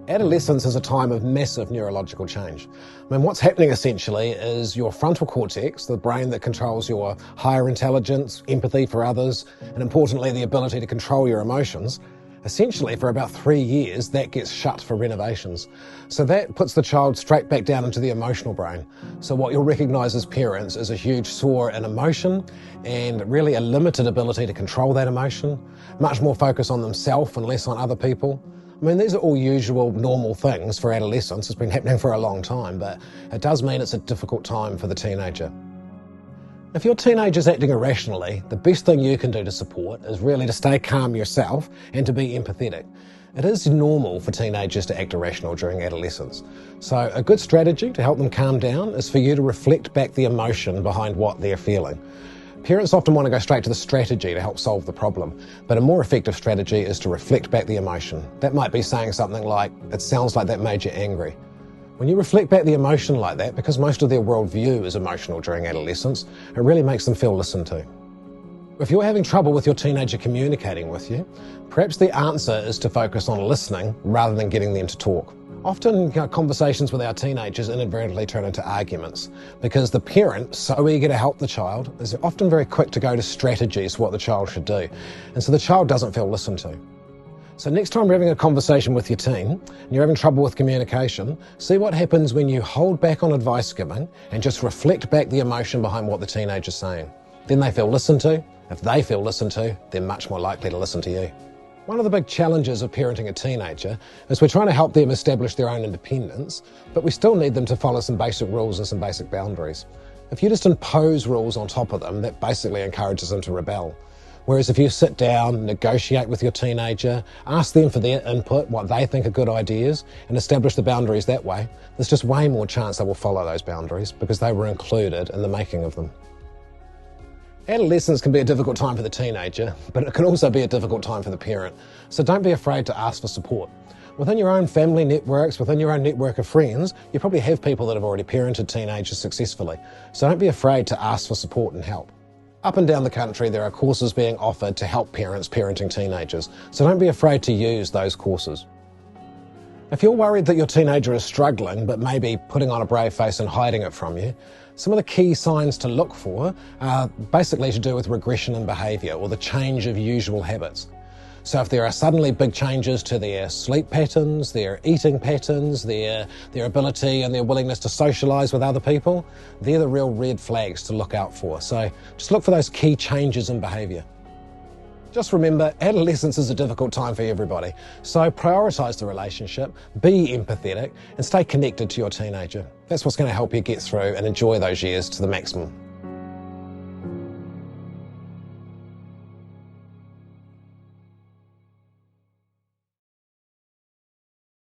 Adolescence is a time of massive neurological change. I mean, what's happening essentially is your frontal cortex, the brain that controls your higher intelligence, empathy for others, and importantly, the ability to control your emotions. Essentially, for about 3 years, that gets shut for renovations. So that puts the child straight back down into the emotional brain. So what you'll recognise as parents is a huge soar in emotion and really a limited ability to control that emotion, much more focus on themselves and less on other people. I mean, these are all usual, normal things for adolescence. It's been happening for a long time, but it does mean it's a difficult time for the teenager. If your teenager's acting irrationally, the best thing you can do to support is really to stay calm yourself and to be empathetic. It is normal for teenagers to act irrational during adolescence. So a good strategy to help them calm down is for you to reflect back the emotion behind what they're feeling. Parents often want to go straight to the strategy to help solve the problem, but a more effective strategy is to reflect back the emotion. That might be saying something like, "It sounds like that made you angry." When you reflect back the emotion like that, because most of their worldview is emotional during adolescence, it really makes them feel listened to. If you're having trouble with your teenager communicating with you, perhaps the answer is to focus on listening rather than getting them to talk. Often conversations with our teenagers inadvertently turn into arguments because the parent, so eager to help the child, is often very quick to go to strategies for what the child should do. And so the child doesn't feel listened to. So next time you're having a conversation with your teen and you're having trouble with communication, see what happens when you hold back on advice giving and just reflect back the emotion behind what the teenager's saying. Then they feel listened to. If they feel listened to, they're much more likely to listen to you. One of the big challenges of parenting a teenager is we're trying to help them establish their own independence, but we still need them to follow some basic rules and some basic boundaries. If you just impose rules on top of them, that basically encourages them to rebel. Whereas if you sit down, negotiate with your teenager, ask them for their input, what they think are good ideas, and establish the boundaries that way, there's just way more chance they will follow those boundaries because they were included in the making of them. Adolescence can be a difficult time for the teenager, but it can also be a difficult time for the parent. So don't be afraid to ask for support. Within your own family networks, within your own network of friends, you probably have people that have already parented teenagers successfully. So don't be afraid to ask for support and help. Up and down the country, there are courses being offered to help parents parenting teenagers. So don't be afraid to use those courses. If you're worried that your teenager is struggling, but maybe putting on a brave face and hiding it from you, some of the key signs to look for are basically to do with regression in behaviour or the change of usual habits. So if there are suddenly big changes to their sleep patterns, their eating patterns, their ability and their willingness to socialise with other people, they're the real red flags to look out for. So just look for those key changes in behaviour. Just remember, adolescence is a difficult time for everybody, so prioritise the relationship, be empathetic, and stay connected to your teenager. That's what's going to help you get through and enjoy those years to the maximum.